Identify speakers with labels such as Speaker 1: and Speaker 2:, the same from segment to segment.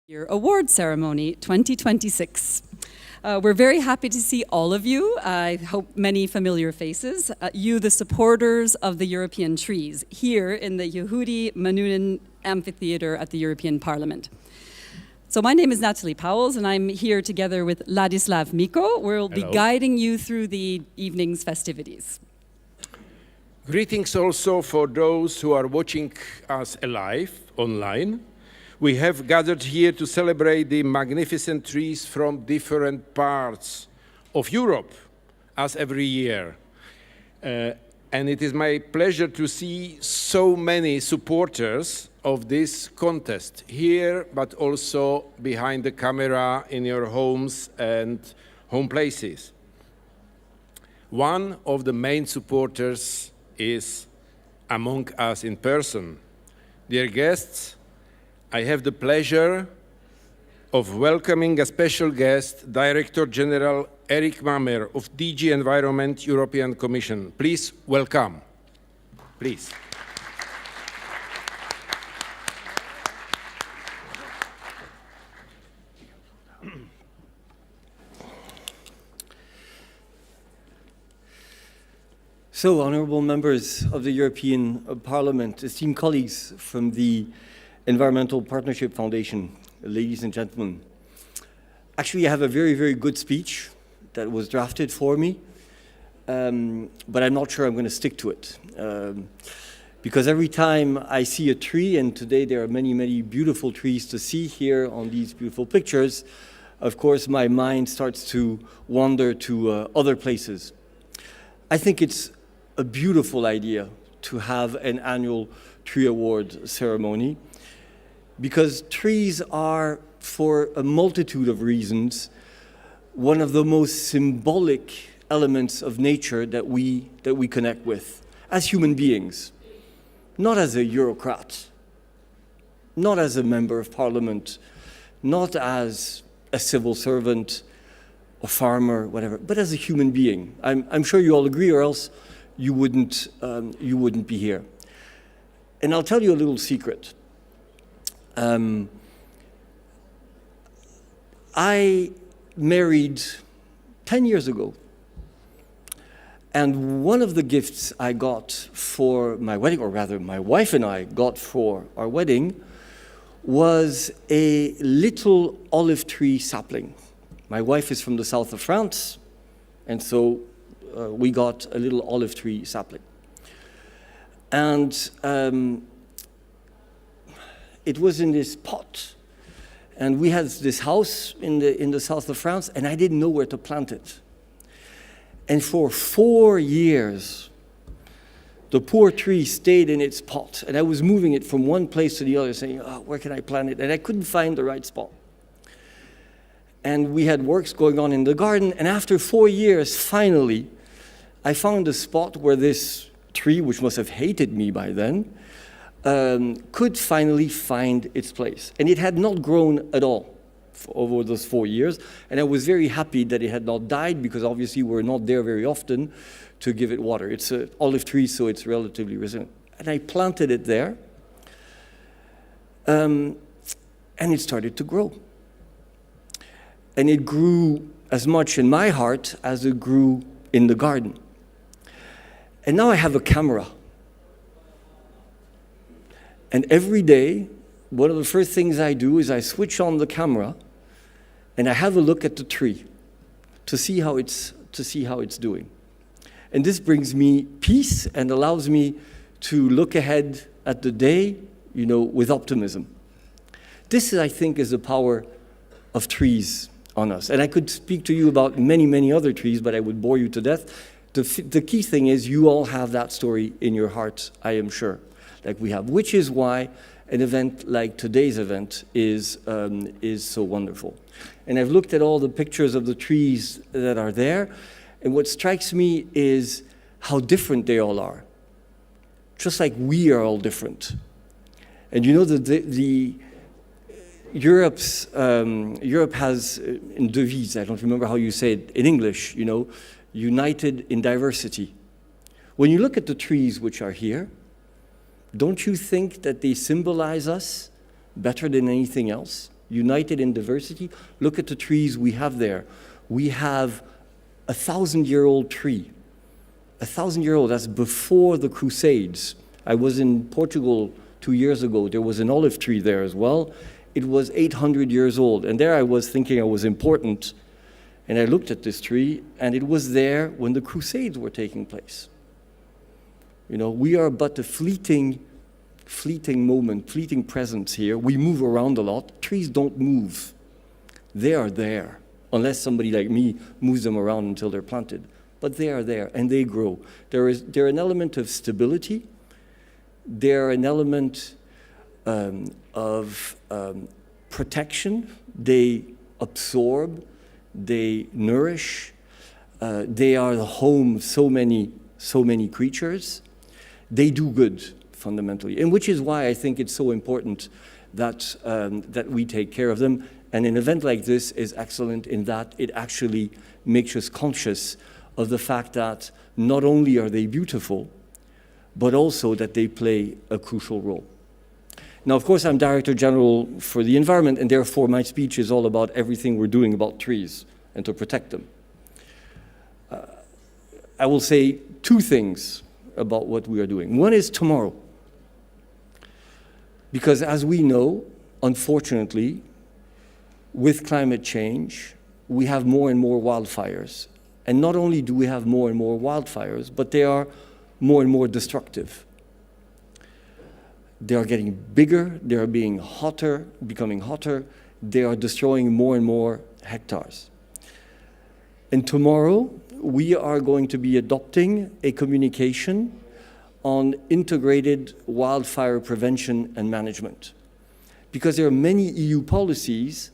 Speaker 1: Your award ceremony 2026. We're very happy to see all of you. I hope many familiar faces. You, the supporters of the European trees, here in the Yehudi Menuhin Amphitheater at the European Parliament. So my name is Natalie Powells, and I'm here together with Ladislav Miko. We'll be guiding you through the evening's festivities.
Speaker 2: Greetings also for those who are watching us live online. We have gathered here to celebrate the magnificent trees from different parts of Europe, as every year. And it is my pleasure to see so many supporters of this contest here, but also behind the camera in your homes and home places. One of the main supporters is among us in person. Dear guests, I have the pleasure of welcoming a special guest, Director General Erik Mammer of DG Environment, European Commission. Please welcome. Please.
Speaker 3: So, honorable members of the European Parliament, esteemed colleagues from the Environmental Partnership Foundation, ladies and gentlemen. Actually, I have a very, very good speech that was drafted for me, but I'm not sure I'm going to stick to it. Because every time I see a tree, and today there are many, many beautiful trees to see here on these beautiful pictures, of course my mind starts to wander to other places. I think it's a beautiful idea to have an annual tree award ceremony, because trees are, for a multitude of reasons, one of the most symbolic elements of nature that we connect with as human beings, not as a Eurocrat, not as a member of parliament, not as a civil servant or farmer, whatever, but as a human being. I'm sure you all agree, or else you wouldn't be here. And I'll tell you a little secret. I married 10 years ago, and one of the gifts I got for my wedding, or rather my wife and I got for our wedding, was a little olive tree sapling. My wife is from the south of France, and so we got a little olive tree sapling. And it was in this pot, and we had this house in the south of France, and I didn't know where to plant it. And for 4 years, the poor tree stayed in its pot, and I was moving it from one place to the other, saying, oh, where can I plant it? And I couldn't find the right spot. And we had works going on in the garden, and after 4 years, finally, I found a spot where this tree, which must have hated me by then, could finally find its place. And it had not grown at all over those 4 years. And I was very happy that it had not died, because obviously we're not there very often to give it water. It's an olive tree, so it's relatively resilient. And I planted it there, and it started to grow. And it grew as much in my heart as it grew in the garden. And now I have a camera. And every day, one of the first things I do is I switch on the camera and I have a look at the tree to see how it's doing. And this brings me peace and allows me to look ahead at the day, with optimism. This, I think, is the power of trees on us. And I could speak to you about many, many other trees, but I would bore you to death. The key thing is you all have that story in your heart, I am sure. Like we have, which is why an event like today's event is so wonderful. And I've looked at all the pictures of the trees that are there, and what strikes me is how different they all are, just like we are all different. And Europe has in devise, I don't remember how you say it in English, united in diversity. When you look at the trees which are here, don't you think that they symbolize us better than anything else? united in diversity. Look at the trees we have there. We have a 1,000-year-old tree. 1,000-year-old, that's before the Crusades. I was in Portugal 2 years ago. There was an olive tree there as well. It was 800 years old. And there I was thinking I was important. And I looked at this tree, and it was there when the Crusades were taking place. You know, we are but a fleeting moment, fleeting presence here. We move around a lot. Trees don't move. They are there, unless somebody like me moves them around until they're planted. But they are there, and they grow. They're an element of stability. They're an element of protection. They absorb. They nourish. They are the home of so many creatures. They do good, fundamentally, and which is why I think it's so important that, that we take care of them. And an event like this is excellent in that it actually makes us conscious of the fact that not only are they beautiful, but also that they play a crucial role. Now, of course, I'm Director General for the Environment, and therefore my speech is all about everything we're doing about trees and to protect them. I will say two things about what we are doing. One is tomorrow. Because as we know, unfortunately, with climate change, we have more and more wildfires. And not only do we have more and more wildfires, but they are more and more destructive. They are getting bigger, they are being hotter, becoming hotter, they are destroying more and more hectares. And tomorrow, we are going to be adopting a communication on integrated wildfire prevention and management. Because there are many EU policies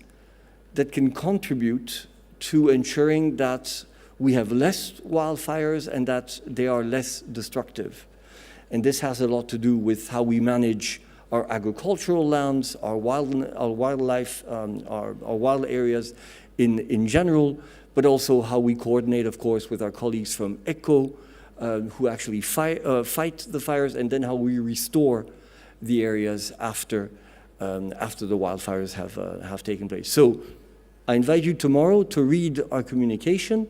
Speaker 3: that can contribute to ensuring that we have less wildfires and that they are less destructive. And this has a lot to do with how we manage our agricultural lands, our wildlife, our wild areas in general, but also how we coordinate, of course, with our colleagues from ECHO, who actually fight the fires, and then how we restore the areas after the wildfires have taken place. So I invite you tomorrow to read our communication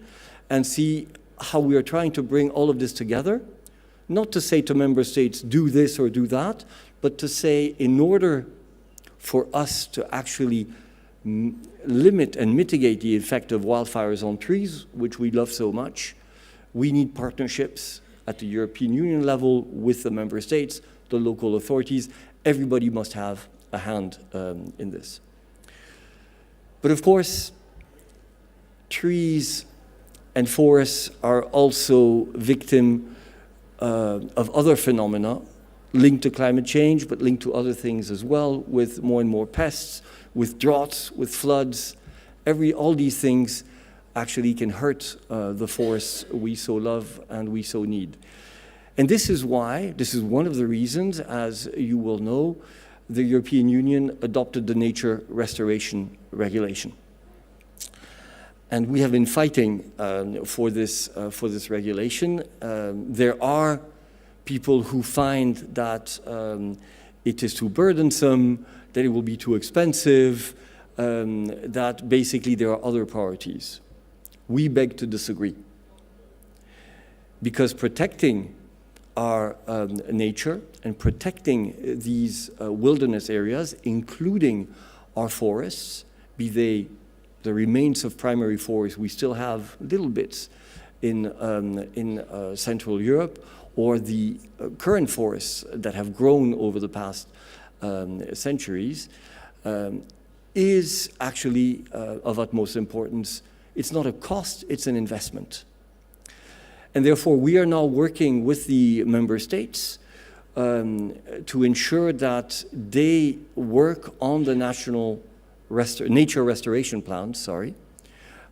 Speaker 3: and see how we are trying to bring all of this together, not to say to member states, do this or do that, but to say, in order for us to actually limit and mitigate the effect of wildfires on trees, which we love so much, we need partnerships at the European Union level with the member states, the local authorities. Everybody must have a hand in this. But of course, trees and forests are also victim of other phenomena linked to climate change, but linked to other things as well, with more and more pests, with droughts, with floods. All these things actually can hurt the forests we so love and we so need. And this is one of the reasons, as you will know, the European Union adopted the Nature Restoration Regulation. And we have been fighting for this regulation. There are people who find that it is too burdensome, that it will be too expensive, that basically there are other priorities. We beg to disagree. Because protecting our nature and protecting these wilderness areas, including our forests, be they the remains of primary forests, we still have little bits in Central Europe, or the current forests that have grown over the past centuries, is actually of utmost importance. It's not a cost, it's an investment. And therefore, we are now working with the member states to ensure that they work on the national nature restoration plans,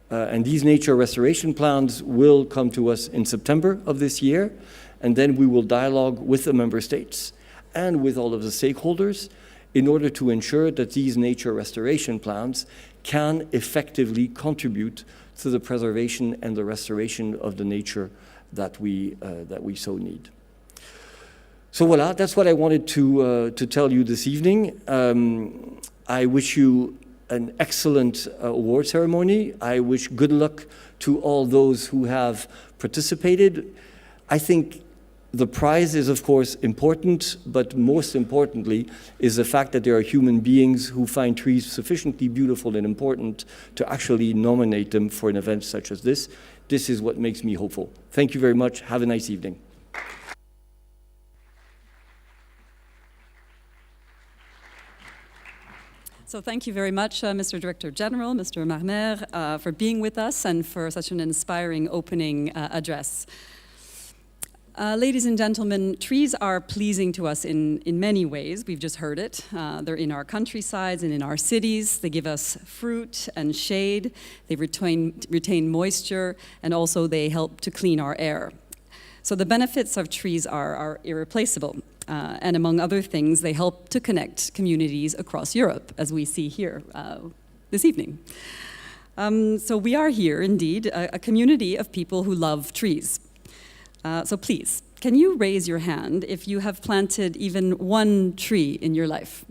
Speaker 3: and these nature restoration plans will come to us in September of this year, and then we will dialogue with the member states and with all of the stakeholders in order to ensure that these nature restoration plans can effectively contribute to the preservation and the restoration of the nature that we so need. So voila, that's what I wanted to tell you this evening. I wish you an excellent award ceremony. I wish good luck to all those who have participated. I think the prize is, of course, important, but most importantly is the fact that there are human beings who find trees sufficiently beautiful and important to actually nominate them for an event such as this. This is what makes me hopeful. Thank you very much. Have a nice evening.
Speaker 1: So thank you very much, Mr. Director General, Mr. Marmer, for being with us and for such an inspiring opening address. Ladies and gentlemen, trees are pleasing to us in many ways. We've just heard it. They're in our countrysides and in our cities. They give us fruit and shade. They retain moisture, and also they help to clean our air. So the benefits of trees are irreplaceable. And among other things, they help to connect communities across Europe, as we see here this evening. So we are here, indeed, a community of people who love trees. So please, can you raise your hand if you have planted even one tree in your life?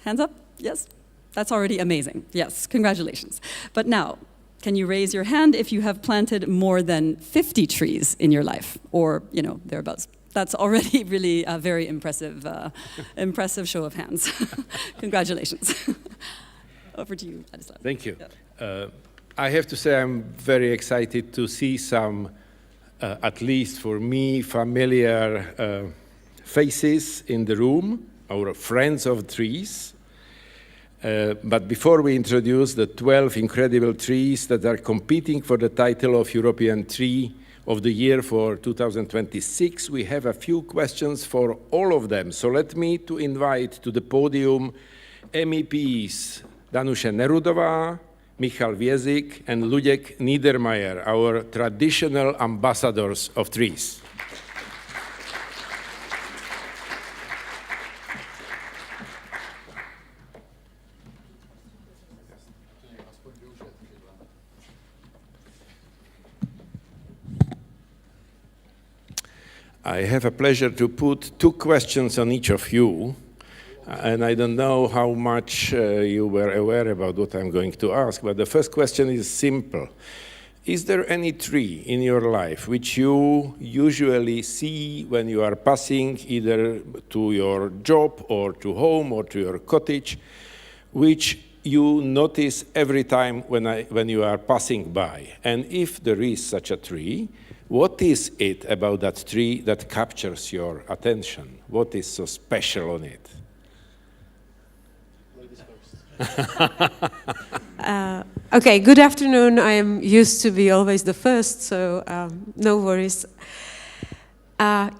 Speaker 1: Hands up? Yes? That's already amazing. Yes, congratulations. But now, can you raise your hand if you have planted more than 50 trees in your life? Or, thereabouts. That's already really a very impressive, impressive show of hands. Congratulations. Over to you, Adislav.
Speaker 2: Thank you. Yeah. I have to say I'm very excited to see some, at least for me, familiar faces in the room, our friends of trees. But before we introduce the 12 incredible trees that are competing for the title of European Tree of the Year for 2026, we have a few questions for all of them. So let me to invite to the podium MEPs Danuše Nerudová, Michal Viezik, and Luděk Niedermayer, our traditional ambassadors of trees. I have a pleasure to put 2 questions on each of you, and I don't know how much you were aware about what I'm going to ask, but the first question is simple. Is there any tree in your life which you usually see when you are passing either to your job or to home or to your cottage, which you notice every time when you are passing by? And if there is such a tree, what is it about that tree that captures your attention? What is so special on it?
Speaker 4: Ladies first. Okay, good afternoon. I am used to be always the first, so no worries.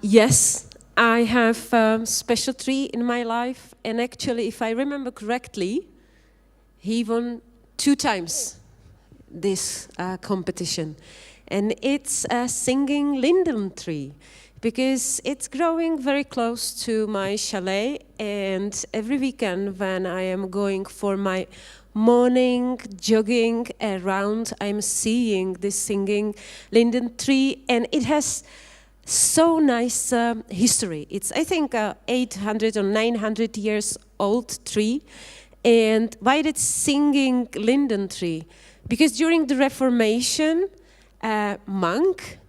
Speaker 4: Yes, I have a special tree in my life, and actually, if I remember correctly, he won 2 times this competition. And it's a singing linden tree, because it's growing very close to my chalet, and every weekend when I am going for my morning jogging around, I'm seeing this singing linden tree, and it has so nice history. It's, I think, 800 or 900 years old tree. And why it's singing linden tree? Because during the Reformation, a monk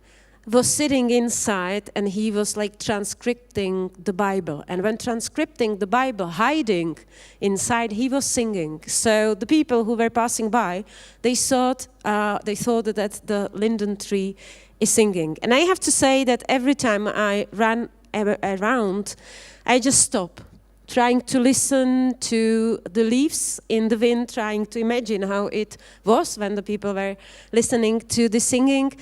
Speaker 4: was sitting inside and he was like transcripting the Bible. And when transcripting the Bible, hiding inside, he was singing. So the people who were passing by, they thought that the linden tree is singing. And I have to say that every time I run around, I just stop, trying to listen to the leaves in the wind, trying to imagine how it was when the people were listening to the singing.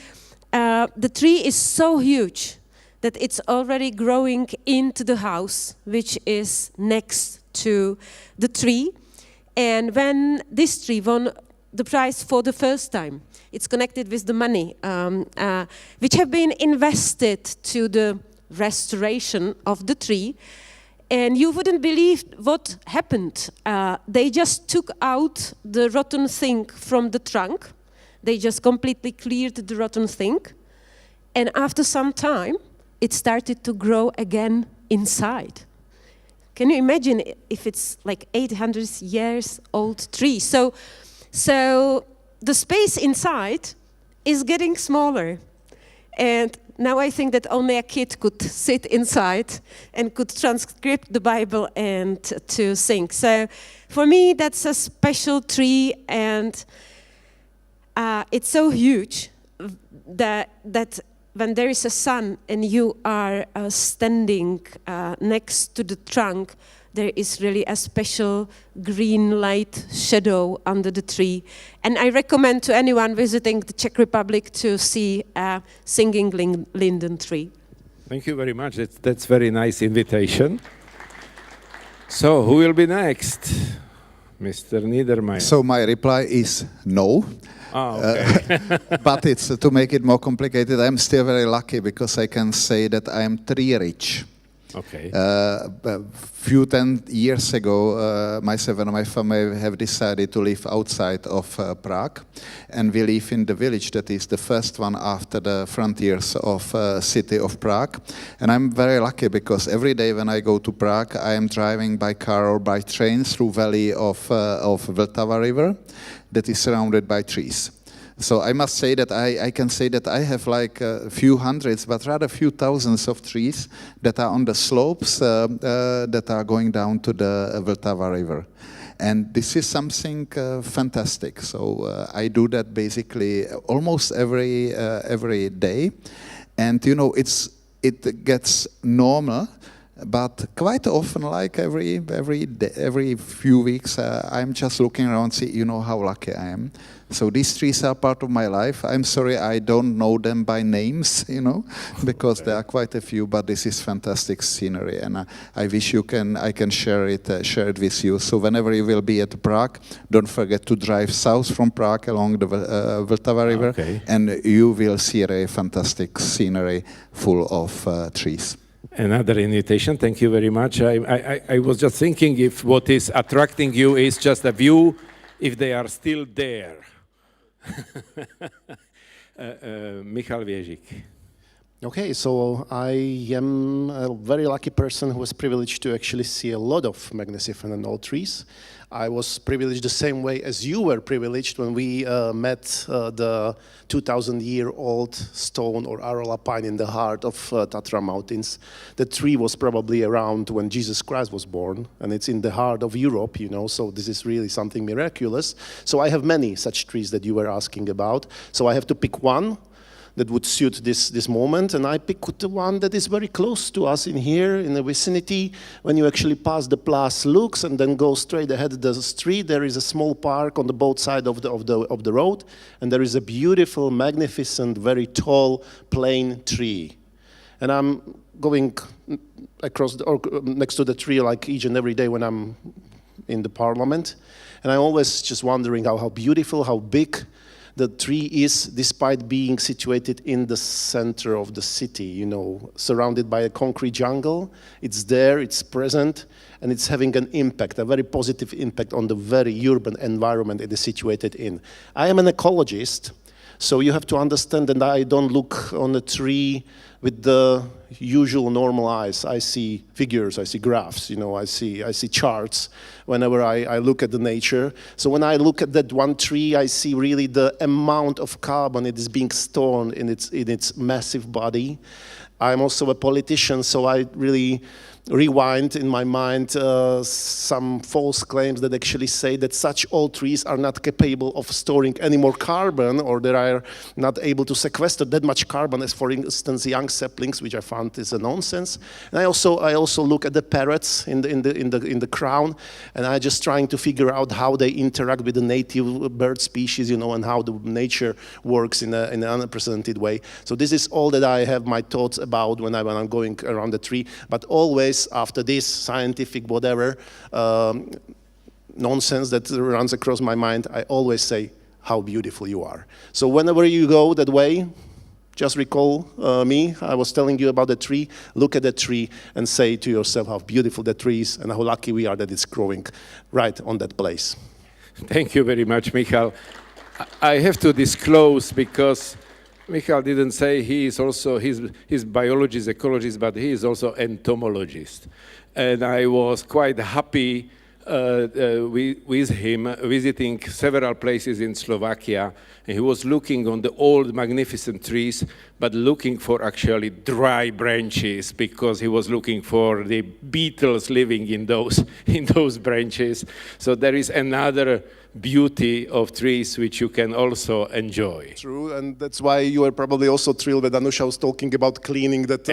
Speaker 4: The tree is so huge that it's already growing into the house, which is next to the tree. And when this tree won the prize for the first time, it's connected with the money which have been invested to the restoration of the tree. And you wouldn't believe what happened. They just took out the rotten thing from the trunk. They just completely cleared the rotten thing. And after some time, it started to grow again inside. Can you imagine if it's like 800 years old tree? So the space inside is getting smaller. And now I think that only a kid could sit inside and could transcribe the Bible and to sing. So for me, that's a special tree, and it's so huge that when there is a sun and you are standing next to the trunk, there is really a special green light shadow under the tree. And I recommend to anyone visiting the Czech Republic to see a singing linden tree.
Speaker 2: Thank you very much. That's very nice invitation. So who will be next? Mr. Niedermayer.
Speaker 5: So my reply is no.
Speaker 2: Okay.
Speaker 5: But it's to make it more complicated. I'm still very lucky because I can say that I am tree rich.
Speaker 2: Okay.
Speaker 5: A few 10 years ago, myself and my family have decided to live outside of Prague, and we live in the village that is the first one after the frontiers of city of Prague. And I'm very lucky because every day when I go to Prague, I am driving by car or by train through valley of Vltava River that is surrounded by trees. So I must say that I can say that I have like a few hundreds, but rather few thousands of trees that are on the slopes that are going down to the Vltava River. And this is something fantastic. So I do that basically almost every day. And you know, it gets normal. But quite often, like every few weeks, I'm just looking around, see, you know, how lucky I am. So these trees are part of my life. I'm sorry I don't know them by names, you know, because there are quite a few. But this is fantastic scenery, and I wish I can share it with you. So whenever you will be at Prague, don't forget to drive south from Prague along the Vltava River,
Speaker 2: okay.
Speaker 5: And you will see a fantastic scenery full of trees.
Speaker 2: Another invitation. Thank you very much. I was just thinking if what is attracting you is just a view, if they are still there. Michal Viežik.
Speaker 6: Okay, so I am a very lucky person who was privileged to actually see a lot of magnificent and old trees. I was privileged the same way as you were privileged when we met the 2,000-year-old stone or Arola pine in the heart of Tatra Mountains. The tree was probably around when Jesus Christ was born, and it's in the heart of Europe, you know, so this is really something miraculous. So I have many such trees that you were asking about. So I have to pick one that would suit this moment, and I picked the one that is very close to us in here, in the vicinity. When you actually pass the Place Lux and then go straight ahead the street, there is a small park on the both sides of the road, and there is a beautiful, magnificent, very tall, plain tree. And I'm going across or next to the tree like each and every day when I'm in the parliament, and I'm always just wondering how beautiful, how big the tree is, despite being situated in the center of the city, you know, surrounded by a concrete jungle. It's there, it's present, and it's having an impact, a very positive impact on the very urban environment it is situated in. I am an ecologist, so you have to understand that I don't look on a tree with the usual normal eyes. I see figures, I see graphs, you know, I see charts whenever I look at the nature. So when I look at that one tree, I see really the amount of carbon it is being stored in its massive body. I'm also a politician, so I really rewind in my mind some false claims that actually say that such old trees are not capable of storing any more carbon, or they are not able to sequester that much carbon as, for instance, young saplings, which I found is a nonsense. And I also look at the parrots in the crown, and I'm just trying to figure out how they interact with the native bird species, you know, and how the nature works in an unprecedented way. So this is all that I have my thoughts about when I'm going around the tree, but always after this scientific whatever nonsense that runs across my mind, I always say how beautiful you are. So whenever you go that way, just recall me. I was telling you about the tree. Look at the tree and say to yourself how beautiful the tree is and how lucky we are that it's growing right on that place.
Speaker 2: Thank you very much, Michal. I have to disclose because Michael didn't say he is also, he's biologist, ecologist, but he is also entomologist. And I was quite happy with him visiting several places in Slovakia. And he was looking on the old magnificent trees, but looking for actually dry branches because he was looking for the beetles living in those branches. So there is another beauty of trees which you can also enjoy.
Speaker 6: True, and that's why you are probably also thrilled that Anusha was talking about cleaning that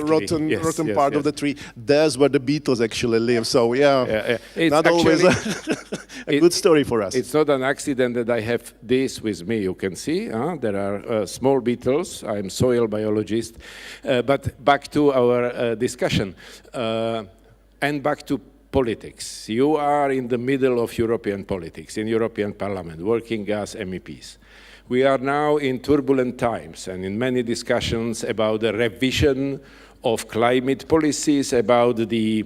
Speaker 6: rotten part of the tree. There's where the beetles actually live, so it's not always a good story for us.
Speaker 2: It's not an accident that I have this with me. You can see there are small beetles. I'm soil biologist. But back to our discussion and back to politics. You are in the middle of European politics, in European Parliament, working as MEPs. We are now in turbulent times and in many discussions about the revision of climate policies, about the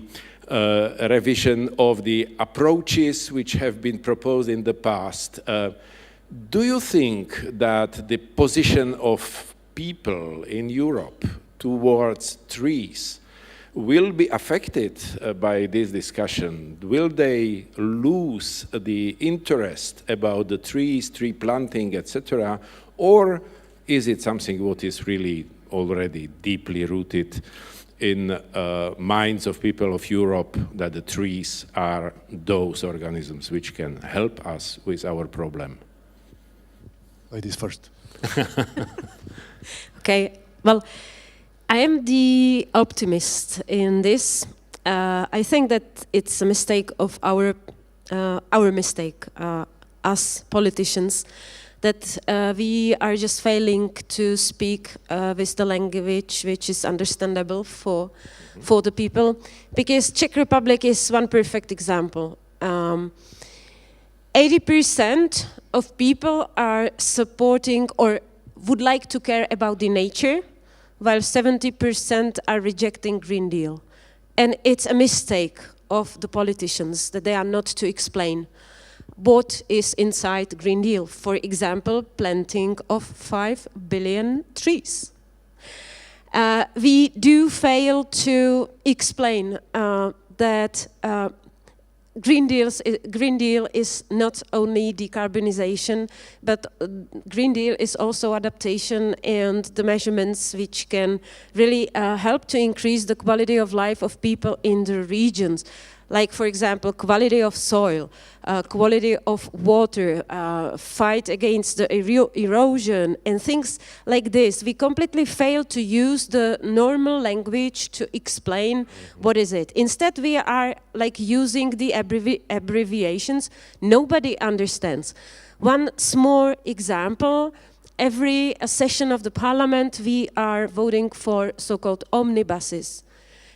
Speaker 2: revision of the approaches which have been proposed in the past. Do you think that the position of people in Europe towards trees will be affected by this discussion? Will they lose the interest about the trees, tree planting, etc.? Or is it something what is really already deeply rooted in minds of people of Europe that the trees are those organisms which can help us with our problem?
Speaker 6: Ladies first.
Speaker 4: Okay, well, I am the optimist in this. I think that it's a mistake of our mistake, us politicians, that we are just failing to speak with the language which is understandable for the people. Because Czech Republic is one perfect example. 80% of people are supporting or would like to care about the nature, while 70% are rejecting Green Deal. And it's a mistake of the politicians that they are not to explain what is inside Green Deal. For example, planting of 5 billion trees. We do fail to explain that Green Deal is not only decarbonization, but Green Deal is also adaptation and the measurements which can really help to increase the quality of life of people in the regions. Like, for example, quality of soil, quality of water, fight against the erosion, and things like this. We completely fail to use the normal language to explain what is it. Instead, we are like using the abbreviations. Nobody understands. One small example. Every session of the parliament, we are voting for so-called omnibuses.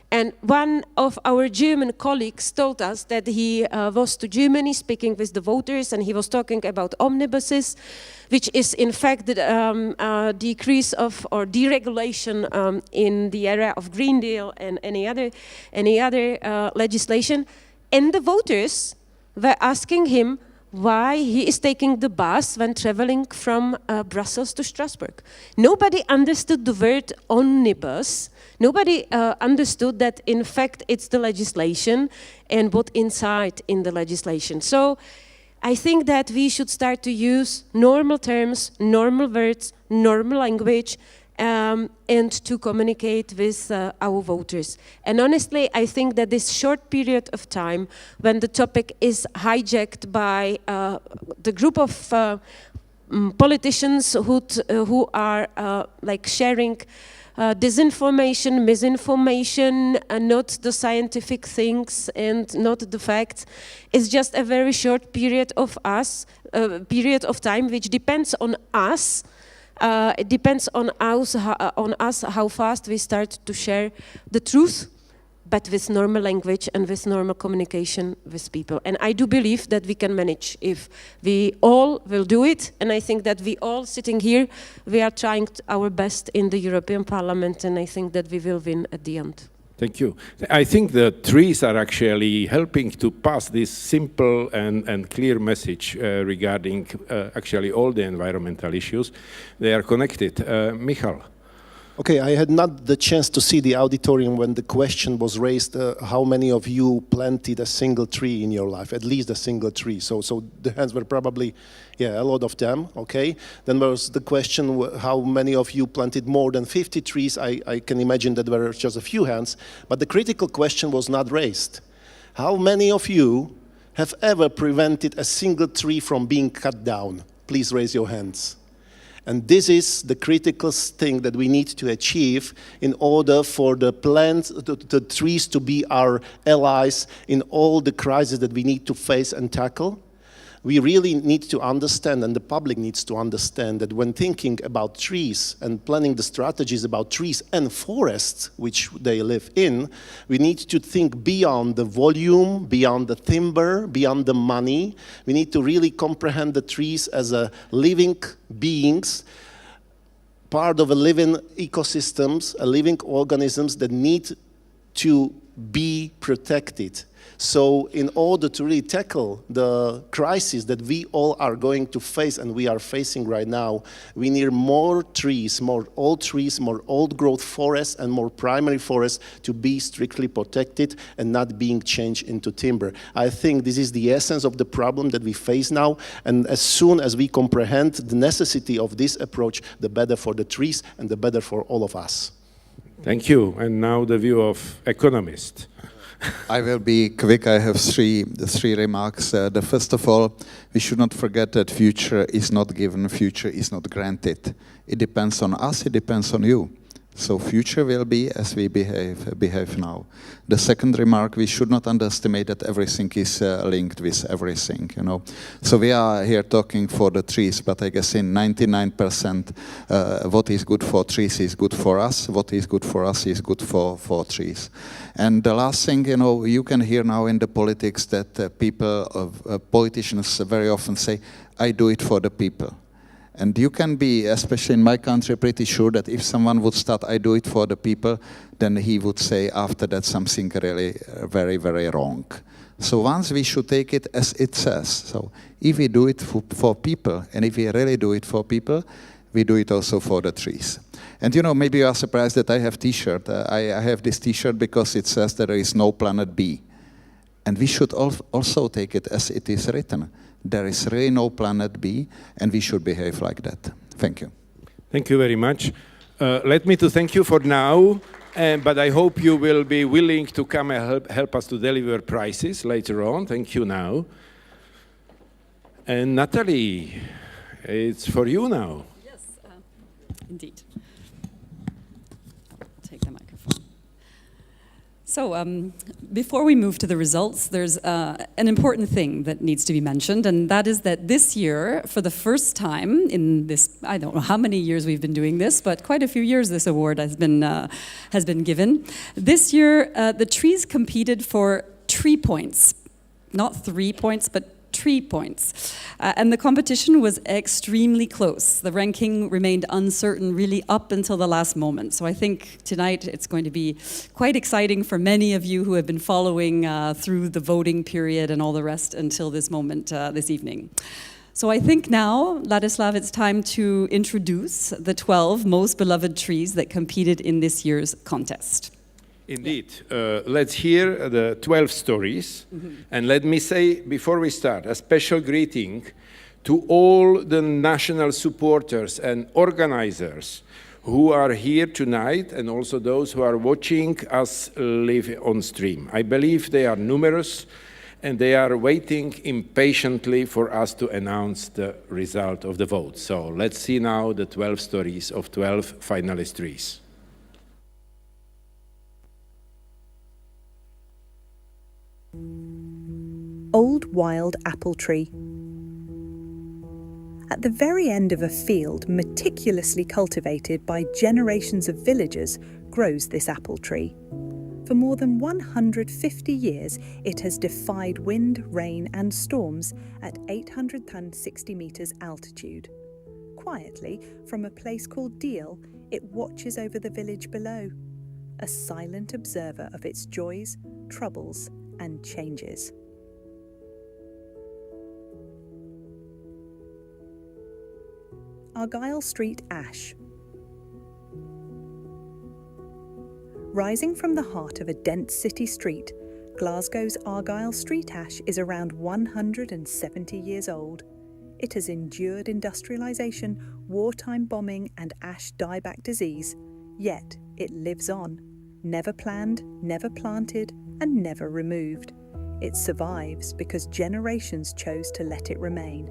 Speaker 4: And one of our German colleagues told us that he was to Germany speaking with the voters, and he was talking about omnibuses, which is in fact the decrease of or deregulation in the area of Green Deal and any other legislation. And the voters were asking him why he is taking the bus when traveling from Brussels to Strasbourg. Nobody understood the word omnibus. Nobody understood that, in fact, it's the legislation and what inside in the legislation. So I think that we should start to use normal terms, normal words, normal language, and to communicate with our voters. And honestly, I think that this short period of time, when the topic is hijacked by the group of politicians who are like sharing disinformation, misinformation, not the scientific things and not the facts, is just a very short period of time which depends on us. It depends on us how fast we start to share the truth, but with normal language and with normal communication with people. And I do believe that we can manage if we all will do it. And I think that we all sitting here, we are trying our best in the European Parliament, and I think that we will win at the end.
Speaker 2: Thank you. I think the trees are actually helping to pass this simple and clear message regarding actually all the environmental issues. They are connected. Michal.
Speaker 6: Okay, I had not the chance to see the auditorium when the question was raised, how many of you planted a single tree in your life, at least a single tree. So the hands were probably, yeah, a lot of them, okay. Then there was the question, how many of you planted more than 50 trees? I can imagine that there were just a few hands, but the critical question was not raised. How many of you have ever prevented a single tree from being cut down? Please raise your hands. And this is the critical thing that we need to achieve in order for the plants, the trees to be our allies in all the crises that we need to face and tackle. We really need to understand, and the public needs to understand, that when thinking about trees and planning the strategies about trees and forests, which they live in, we need to think beyond the volume, beyond the timber, beyond the money. We need to really comprehend the trees as a living beings, part of a living ecosystems, a living organisms that need to be protected. So in order to really tackle the crisis that we all are going to face and we are facing right now, we need more trees, more old growth forests and more primary forests to be strictly protected and not being changed into timber. I think this is the essence of the problem that we face now, and as soon as we comprehend the necessity of this approach, the better for the trees and the better for all of us.
Speaker 2: Thank you. And now the view of economist.
Speaker 5: I will be quick. I have three remarks. The first of all, we should not forget that future is not given, future is not granted. It depends on us, it depends on you. So future will be as we behave now. The second remark, we should not underestimate that everything is linked with everything, you know. So we are here talking for the trees, but I guess in 99% what is good for trees is good for us. What is good for us is good for trees. And the last thing, you know, you can hear now in the politics that politicians very often say, I do it for the people. And you can be, especially in my country, pretty sure that if someone would start, I do it for the people, then he would say after that something really very, very wrong. So once we should take it as it says. So if we do it for people, and if we really do it for people, we do it also for the trees. And you know, maybe you are surprised that I have t-shirt. I have this t-shirt because it says that there is no planet B. And we should also take it as it is written. There is really no planet B, and we should behave like that. Thank you.
Speaker 2: Thank you very much. Let me to thank you for now, but I hope you will be willing to come and help us to deliver prizes later on. Thank you now. And Natalie, it's for you now.
Speaker 1: Yes, indeed. I'll take the microphone. So before we move to the results, there's an important thing that needs to be mentioned, and that is that this year, for the first time in this, I don't know how many years we've been doing this, but quite a few years this award has been given. This year, the trees competed for 3 points, not 3 points, but 3 points. And the competition was extremely close. The ranking remained uncertain really up until the last moment. So I think tonight it's going to be quite exciting for many of you who have been following through the voting period and all the rest until this moment this evening. So I think now, Ladislav, it's time to introduce the 12 most beloved trees that competed in this year's contest.
Speaker 2: Indeed. Let's hear the 12 stories. Mm-hmm. And let me say, before we start, a special greeting to all the national supporters and organizers who are here tonight, and also those who are watching us live on stream. I believe they are numerous, and they are waiting impatiently for us to announce the result of the vote. So let's see now the 12 stories of 12 finalist trees.
Speaker 7: Old wild apple tree. At the very end of a field meticulously cultivated by generations of villagers grows this apple tree. For more than 150 years, it has defied wind, rain and storms at 860 meters altitude. Quietly, from a place called Deal, it watches over the village below. a silent observer of its joys, troubles, and changes. Argyle Street Ash. Rising from the heart of a dense city street, Glasgow's Argyle Street Ash is around 170 years old. It has endured industrialisation, wartime bombing and ash dieback disease, yet it lives on, never planned, never planted and never removed. It survives because generations chose to let it remain.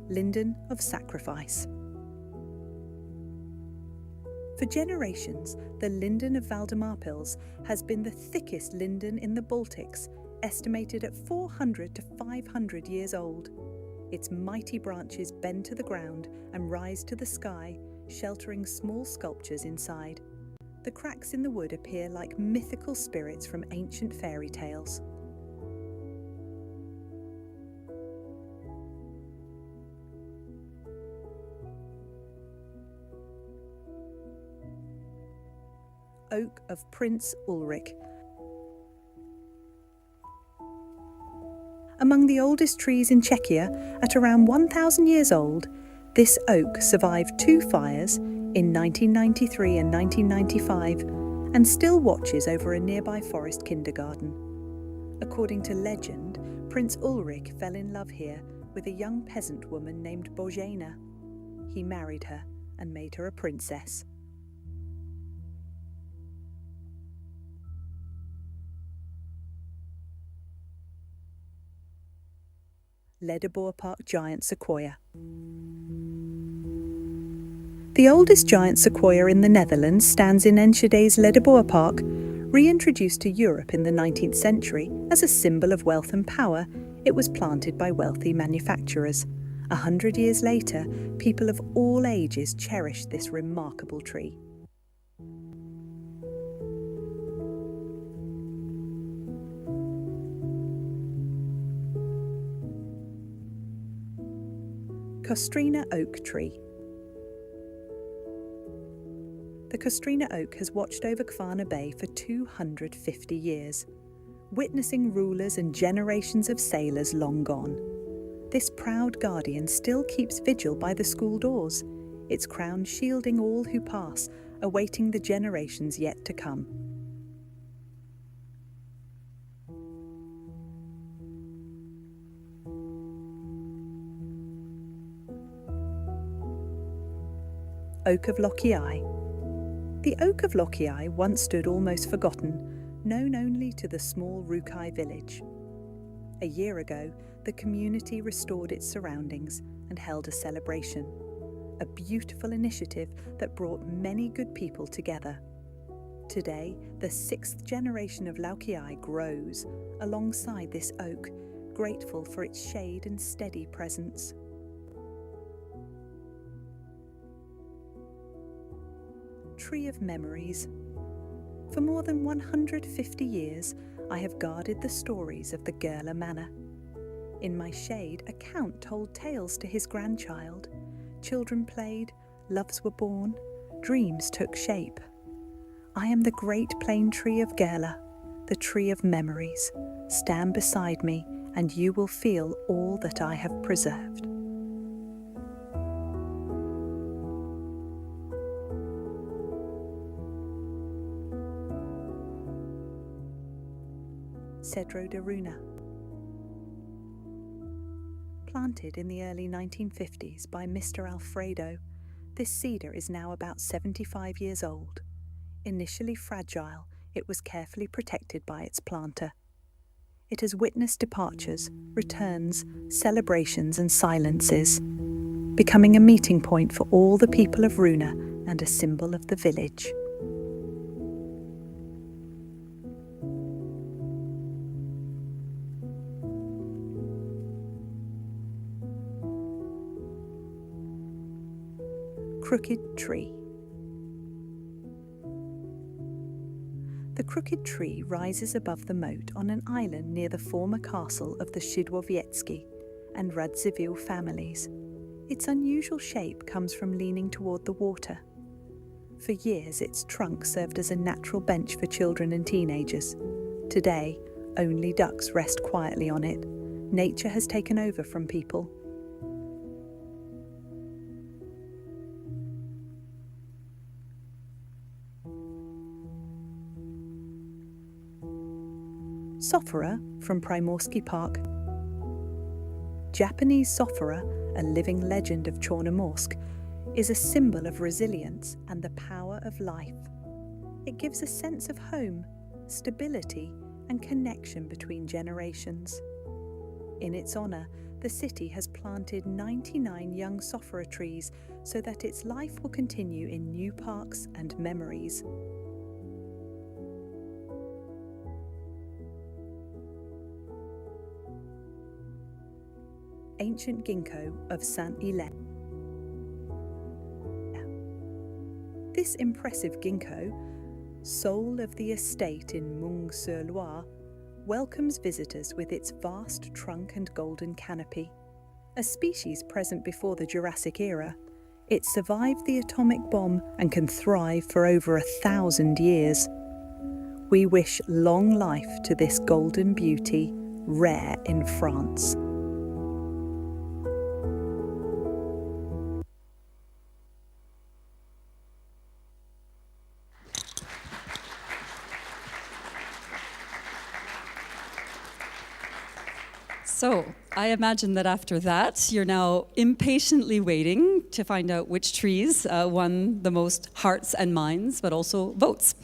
Speaker 7: Linden of Sacrifice. For generations, the linden of Valdemarpils has been the thickest linden in the Baltics, estimated at 400 to 500 years old. Its mighty branches bend to the ground and rise to the sky, sheltering small sculptures inside. The cracks in the wood appear like mythical spirits from ancient fairy tales. Oak of Prince Ulrich. Among the oldest trees in Czechia, at around 1,000 years old, this oak survived 2 fires in 1993 and 1995 and still watches over a nearby forest kindergarten. According to legend, Prince Ulrich fell in love here with a young peasant woman named Bożena. He married her and made her a princess. Ledebour Park Giant Sequoia. The oldest giant sequoia in the Netherlands stands in Enschede's Ledebour Park. Reintroduced to Europe in the 19th century as a symbol of wealth and power, it was planted by wealthy manufacturers. 100 years later, people of all ages cherish this remarkable tree. Kostrina Oak Tree. The Kostrina oak has watched over Kvarna Bay for 250 years, witnessing rulers and generations of sailors long gone. This proud guardian still keeps vigil by the school doors, its crown shielding all who pass, awaiting the generations yet to come. Oak of Lochii. The Oak of Lochii once stood almost forgotten, known only to the small Rukai village. A year ago, the community restored its surroundings and held a celebration, a beautiful initiative that brought many good people together. Today, the 6th generation of Lochii grows alongside this oak, grateful for its shade and steady presence. Tree of Memories. For more than 150 years, I have guarded the stories of the Gerla Manor. In my shade, a count told tales to his grandchild. Children played, loves were born, dreams took shape. I am the great plane tree of Gerla, the tree of memories. Stand beside me, and you will feel all that I have preserved. Cedro de Runa. Planted in the early 1950s by Mr. Alfredo, this cedar is now about 75 years old. Initially fragile, it was carefully protected by its planter. It has witnessed departures, returns, celebrations and silences, becoming a meeting point for all the people of Runa and a symbol of the village. Crooked Tree. The Crooked Tree rises above the moat on an island near the former castle of the Szydłowiecki and Radziwiłł families. Its unusual shape comes from leaning toward the water. For years, its trunk served as a natural bench for children and teenagers. Today, only ducks rest quietly on it. Nature has taken over from people. Sophora from Primorsky Park. Japanese Sophora, a living legend of Chornomorsk, is a symbol of resilience and the power of life. It gives a sense of home, stability, and connection between generations. In its honour, the city has planted 99 young Sophora trees so that its life will continue in new parks and memories. Ancient ginkgo of Saint-Hilaire. This impressive ginkgo, soul of the estate in Meung-sur-Loire, welcomes visitors with its vast trunk and golden canopy. A species present before the Jurassic era, it survived the atomic bomb and can thrive for over 1,000 years. We wish long life to this golden beauty, rare in France.
Speaker 1: So, I imagine that after that, you're now impatiently waiting to find out which trees won the most hearts and minds, but also votes.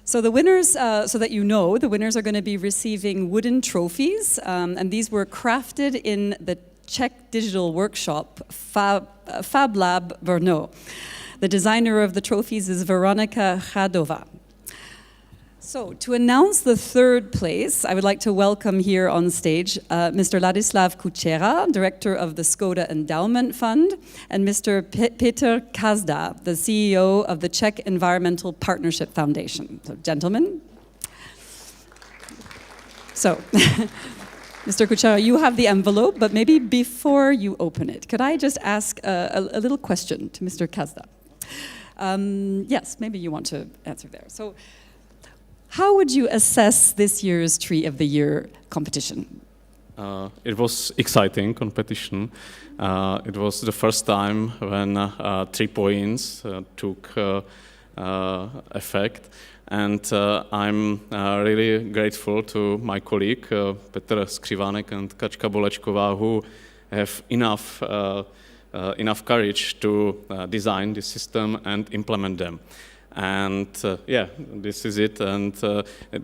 Speaker 1: So the winners, so that you know, the winners are going to be receiving wooden trophies, and these were crafted in the Czech digital workshop Fab Lab Brno. The designer of the trophies is Veronika Chadova. So, to announce the third place, I would like to welcome here on stage Mr. Ladislav Kučera, Director of the ŠKODA Endowment Fund, and Mr. Petr Kazda, the CEO of the Czech Environmental Partnership Foundation. So, gentlemen. So, Mr. Kučera, you have the envelope, but maybe before you open it, could I just ask a little question to Mr. Kazda? Yes, maybe you want to answer there. So, how would you assess this year's Tree of the Year competition?
Speaker 8: It was exciting competition. It was the first time when 3 points took effect. And I'm really grateful to my colleague Petr Skřivánek and Kačka Bolečková, who have enough courage to design this system and implement them. And yeah, this is it, and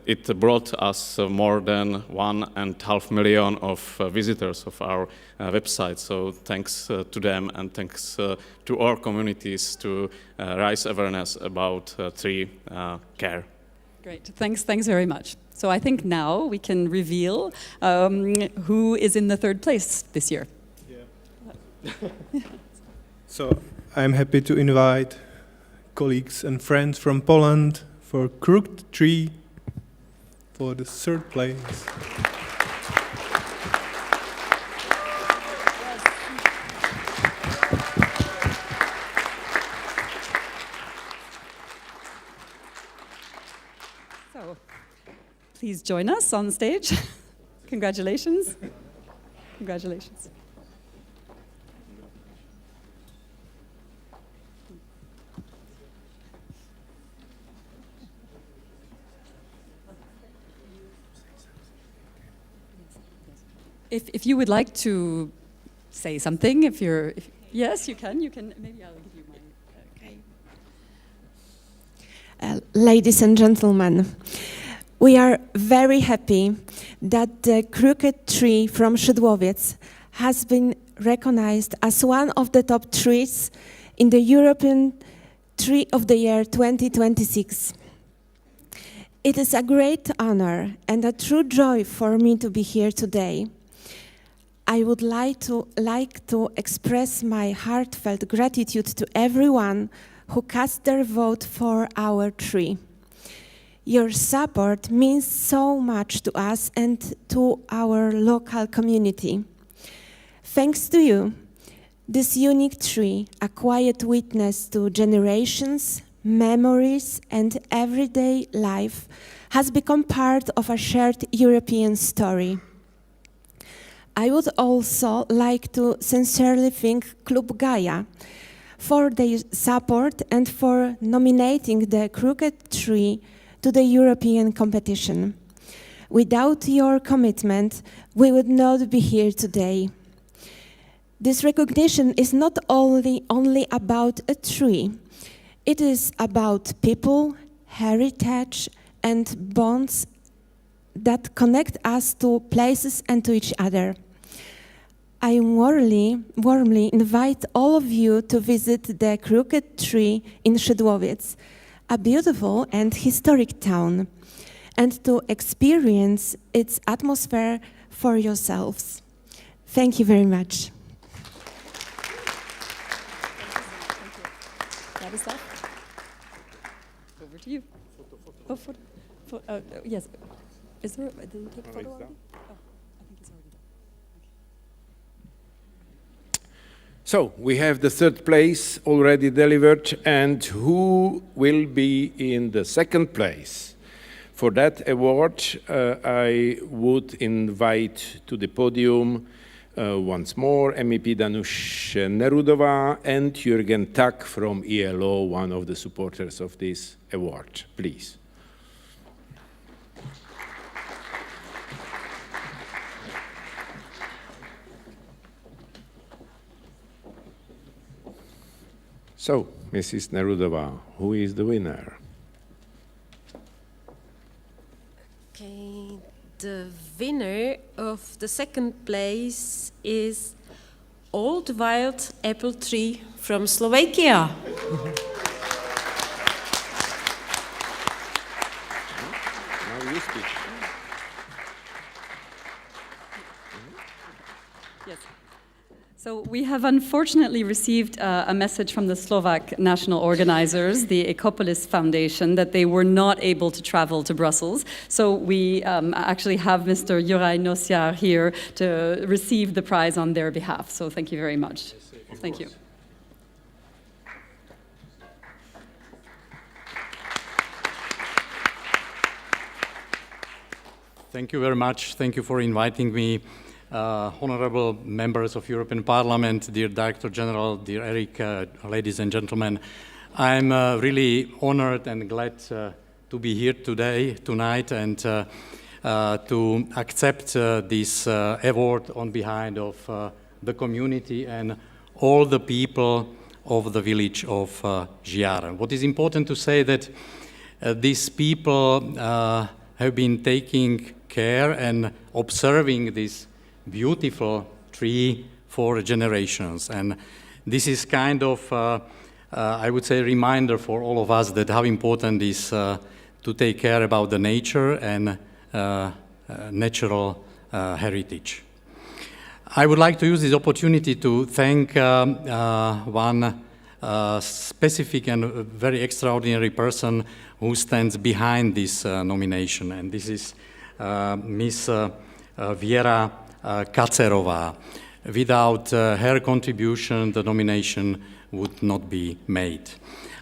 Speaker 8: it brought us more than 1.5 million of visitors of our website. So thanks to them, and thanks to our communities to raise awareness about tree care.
Speaker 1: Great, thanks very much. So I think now we can reveal who is in the third place this year.
Speaker 9: Yeah. So I'm happy to invite colleagues and friends from Poland for Crooked Tree for the third place.
Speaker 1: So, please join us on stage. Congratulations. Congratulations. If you would like to say something, yes, you can. Maybe I'll give you mine. Okay.
Speaker 10: Ladies and gentlemen, we are very happy that the crooked tree from Szydłowiec has been recognized as one of the top trees in the European Tree of the Year 2026. It is a great honor and a true joy for me to be here today. I would like to express my heartfelt gratitude to everyone who cast their vote for our tree. Your support means so much to us and to our local community. Thanks to you, This unique tree, a quiet witness to generations, memories, and everyday life, has become part of a shared European story. I would also like to sincerely thank Club Gaia for their support and for nominating the crooked tree to the European competition. Without your commitment, we would not be here today. This recognition is not only about a tree. It is about people, heritage, and bonds that connect us to places and to each other. I warmly invite all of you to visit the Crooked Tree in Szydłowiec, a beautiful and historic town, and to experience its atmosphere for yourselves. Thank you very much.
Speaker 1: Vladislav, over to you. Oh, yes. Is there? Did you take a photo already? Oh, I think it's already done.
Speaker 2: So we have the third place already delivered, and who will be in the second place? For that award, I would invite to the podium once more MEP Danuše Nerudová and Jürgen Tak from ELO, one of the supporters of this award. Please. So, Mrs. Nerudová, who is the winner?
Speaker 4: Okay, the winner of the second place is Old Wild Apple Tree from Slovakia.
Speaker 2: Now you speak.
Speaker 1: Yes. So we have unfortunately received a message from the Slovak national organizers, the Ecopolis Foundation, that they were not able to travel to Brussels. So we actually have Mr. Juraj Nosiar here to receive the prize on their behalf. So thank you very much. Thank you.
Speaker 11: Thank you very much. Thank you for inviting me. Honorable members of European Parliament, dear Director General, dear Eric, ladies and gentlemen, I'm really honored and glad to be here tonight, and to accept this award on behalf of the community and all the people of the village of Žiar. What is important to say that these people have been taking care and observing this beautiful tree for generations, and this is kind of, I would say, a reminder for all of us that how important is to take care about the nature and natural heritage. I would like to use this opportunity to thank one specific and very extraordinary person who stands behind this nomination, and this is Miss Věra Kacerová. Without her contribution, the nomination would not be made.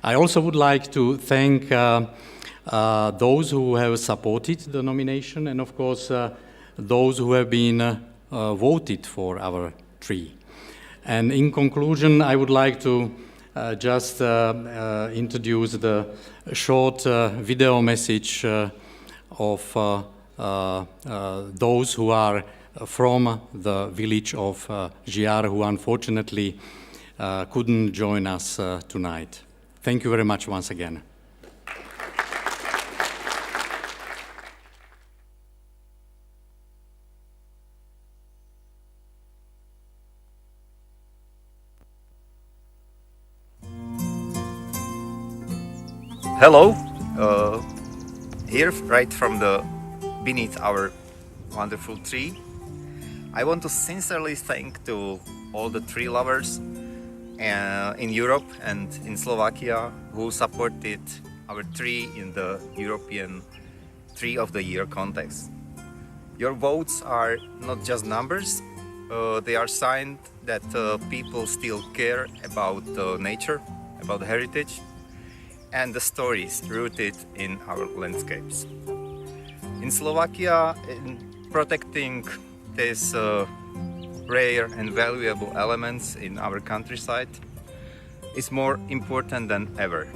Speaker 11: I also would like to thank those who have supported the nomination, and of course those who have been voted for our tree. And in conclusion, I would like to just introduce the short video message of those who are from the village of Žiar, who unfortunately couldn't join us tonight. Thank you very much once again.
Speaker 12: Hello, here right from the beneath our wonderful tree. I want to sincerely thank to all the tree lovers in Europe and in Slovakia who supported our tree in the European Tree of the Year contest. Your votes are not just numbers, They are signs that people still care about nature, about heritage, and the stories rooted in our landscapes. In Slovakia, in protecting these rare and valuable elements in our countryside is more important than ever.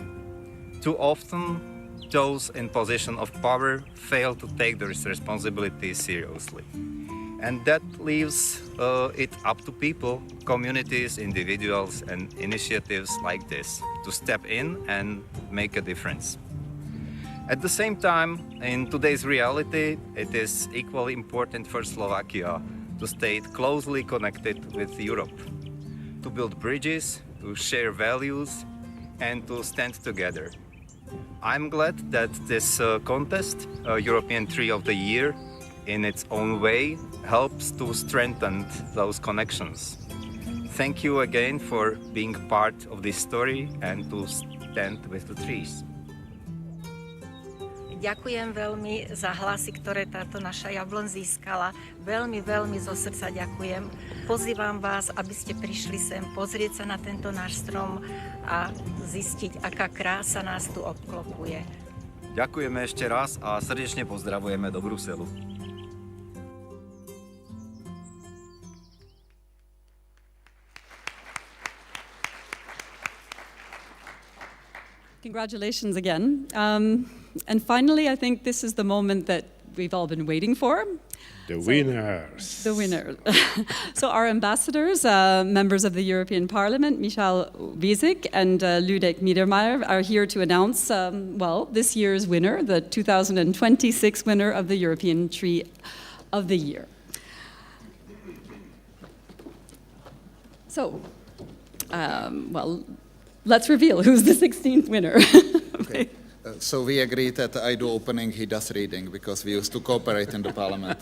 Speaker 12: Too often, those in position of power fail to take their responsibilities seriously. And that leaves it up to people, communities, individuals, and initiatives like this to step in and make a difference. At the same time, in today's reality, it is equally important for Slovakia to stay closely connected with Europe, to build bridges, to share values, and to stand together. I'm glad that this contest, European Tree of the Year, in its own way, helps to strengthen those connections. Thank you again for being part of this story and to stand with the trees.
Speaker 13: Ďakujem veľmi za hlasy, ktoré táto naša jabloň získala. Veľmi, veľmi zo srdca ďakujem. Pozývam vás, aby ste prišli sem pozrieť sa na tento náš strom a zistiť, aká krása nás tu obklopuje.
Speaker 14: Ďakujeme ešte raz a srdečne pozdravujeme do Bruselu.
Speaker 1: Congratulations again. And finally, I think this is the moment that we've all been waiting for.
Speaker 2: The winners.
Speaker 1: The winners. So our ambassadors, members of the European Parliament, Michal Wiesik and Ludek Niedermayer, are here to announce, this year's winner, the 2026 winner of the European Tree of the Year. So, let's reveal who's the 16th winner.
Speaker 5: Okay. So we agreed that I do opening, he does reading, because we used to cooperate in the parliament.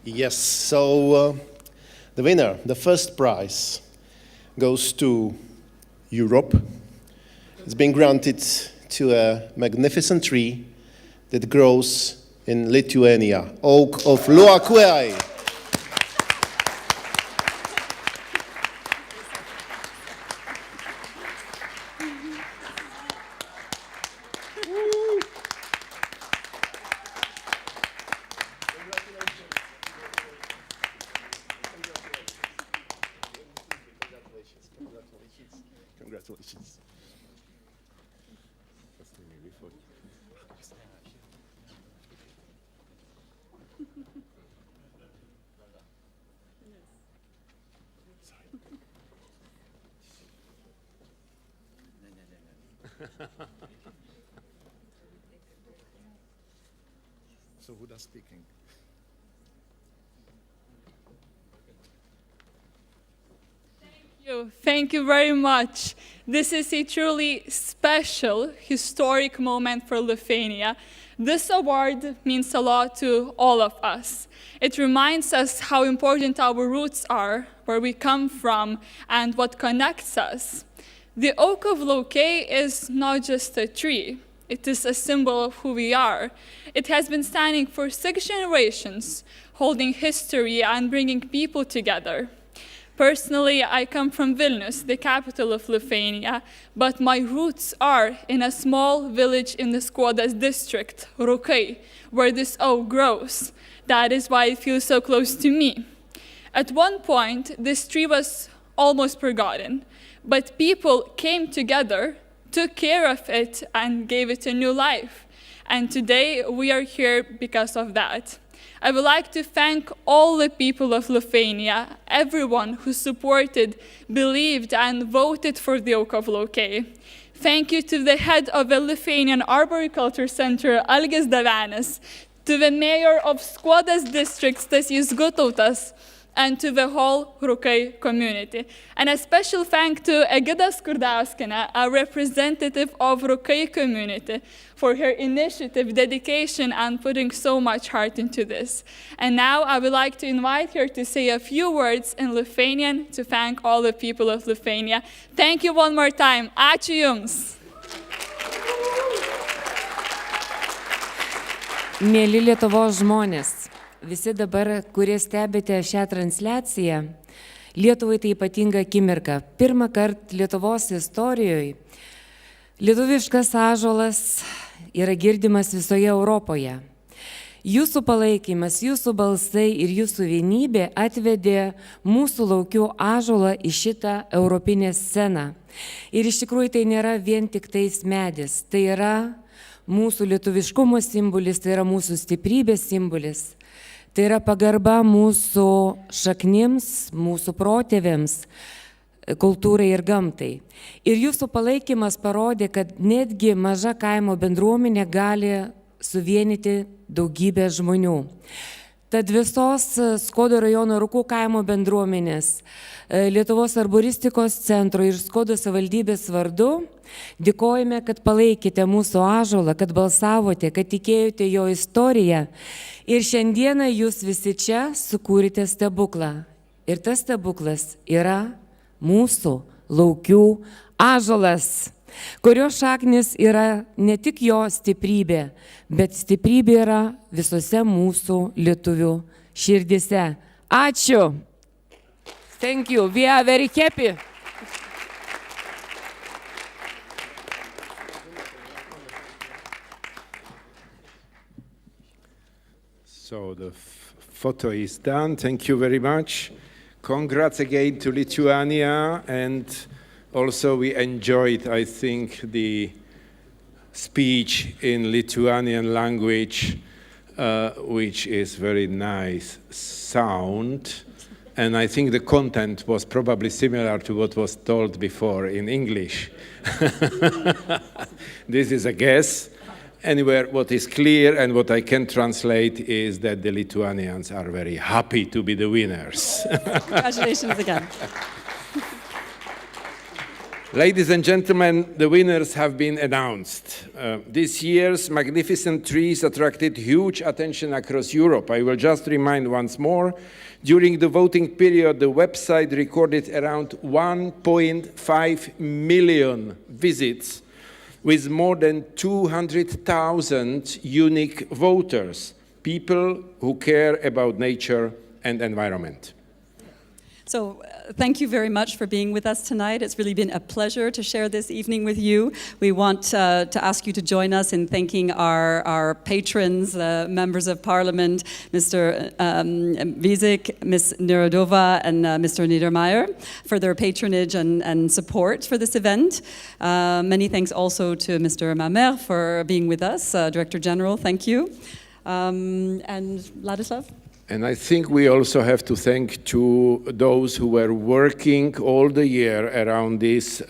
Speaker 6: Yes, so the winner, the first prize, goes to Europe. It's been granted to a magnificent tree that grows in Lithuania, Oak of Luakuai.
Speaker 2: Congratulations.
Speaker 5: So who does speaking?
Speaker 15: Thank you very much. This is a truly special, historic moment for Lithuania. This award means a lot to all of us. It reminds us how important our roots are, where we come from, and what connects us. The Oak of Lokay is not just a tree. It is a symbol of who we are. It has been standing for 6 generations, holding history and bringing people together. Personally, I come from Vilnius, the capital of Lithuania, but my roots are in a small village in the ŠKODA's district, Rūkai, where this oak grows. That is why it feels so close to me. At one point, this tree was almost forgotten, but people came together, took care of it, and gave it a new life. And today, we are here because of that. I would like to thank all the people of Lithuania, everyone who supported, believed, and voted for the Oak of Lokay. Thank you to the head of the Lithuanian Arboriculture Center, Algis Davenis, to the mayor of ŠKODA's district, Stasys Gutautas, and to the whole Rūkai community. And a special thank to Egida Skurdauskina, a representative of Rūkai community, for her initiative, dedication, and putting so much heart into this. And now I would like to invite her to say a few words in Lithuanian to thank all the people of Lithuania. Thank you one more time. Ačiū Jums.
Speaker 16: Mėly Lietuvos žmonės, visi dabar, kurie stebite šią transliaciją, Lietuvai tai ypatinga akimirka. Pirmą kartą Lietuvos istorijoje lietuviškas ąžuolas yra girdimas visoje Europoje. Jūsų palaikymas, jūsų balsai ir jūsų vienybė atvedė mūsų laukių ąžuolą į šitą europinę sceną. Ir iš tikrųjų tai nėra vien tik tais medis, tai yra mūsų lietuviškumo simbolis, tai yra mūsų stiprybės simbolis. Tai yra pagarba mūsų šaknims, mūsų protėviams, kultūrai ir gamtai. Ir jūsų palaikymas parodė, kad netgi maža kaimo bendruomenė gali suvienyti daugybę žmonių. Tad visos ŠKODA rajono Rukų kaimo bendruomenės, Lietuvos arboristikos centro ir ŠKODA savivaldybės vardu dėkojame, kad palaikėte mūsų ąžuolą, kad balsavote, kad tikėjote jo istoriją. Ir šiandieną jūs visi čia sukūrėte stebuklą. Ir tas stebuklas yra mūsų laukių ąžuolas, kurio šaknis yra ne tik jo stiprybė, bet stiprybė yra visose mūsų lietuvių širdise. Ačiū. Thank you. We are very happy.
Speaker 2: So the photo is done. Thank you very much. Congrats again to Lithuania, and also we enjoyed, I think, the speech in Lithuanian language, which is very nice sound. And I think the content was probably similar to what was told before in English. This is a guess. Anyway, what is clear and what I can translate is that the Lithuanians are very happy to be the winners.
Speaker 1: Congratulations again.
Speaker 2: Ladies and gentlemen, the winners have been announced. This year's magnificent trees attracted huge attention across Europe. I will just remind once more, during the voting period, the website recorded around 1.5 million visits, with more than 200,000 unique voters, people who care about nature and environment.
Speaker 1: So thank you very much for being with us tonight. It's really been a pleasure to share this evening with you. We want to ask you to join us in thanking our patrons, members of Parliament, Mr. Wiesik, Ms. Nerodova, and Mr. Niedermayer for their patronage and support for this event. Many thanks also to Mr. Mamer for being with us, Director General. Thank you. And Ladislav?
Speaker 2: And I think we also have to thank to those who were working all the year around this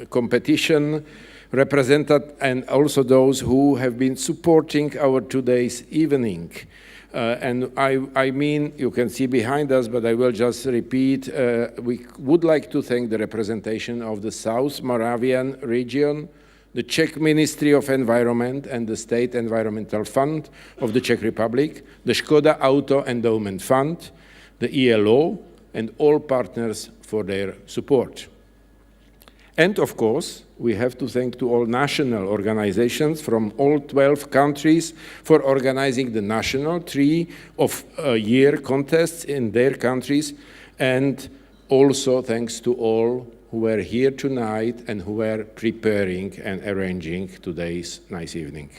Speaker 2: competition, represented, and also those who have been supporting our today's evening. And I mean, you can see behind us, but I will just repeat, we would like to thank the representation of the South Moravian Region, the Czech Ministry of Environment and the State Environmental Fund of the Czech Republic, the ŠKODA Auto Endowment Fund, the ELO, and all partners for their support. And of course, we have to thank to all national organizations from all 12 countries for organizing the national Tree of Year contests in their countries, and also thanks to all who were here tonight and who were preparing and arranging today's nice evening.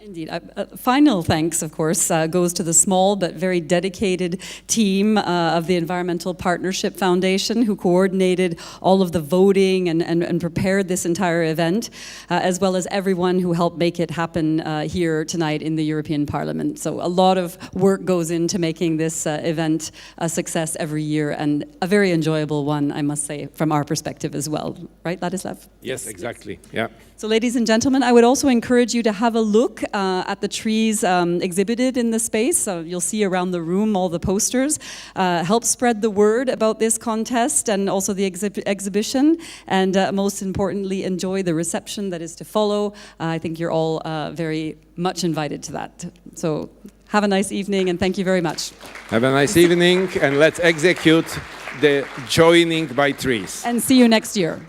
Speaker 1: Indeed. Final thanks, of course, goes to the small but very dedicated team of the Environmental Partnership Foundation, who coordinated all of the voting and prepared this entire event, as well as everyone who helped make it happen here tonight in the European Parliament. So a lot of work goes into making this event a success every year, and a very enjoyable one, I must say, from our perspective as well. Right, Ladislav?
Speaker 2: Yes, exactly. Yeah.
Speaker 1: So ladies and gentlemen, I would also encourage you to have a look at the trees exhibited in the space. You'll see around the room all the posters. Help spread the word about this contest and also the exhibition. And most importantly, enjoy the reception that is to follow. I think you're all very much invited to that. So have a nice evening, and thank you very much.
Speaker 2: Have a nice evening, and let's execute the joining by trees.
Speaker 1: And see you next year.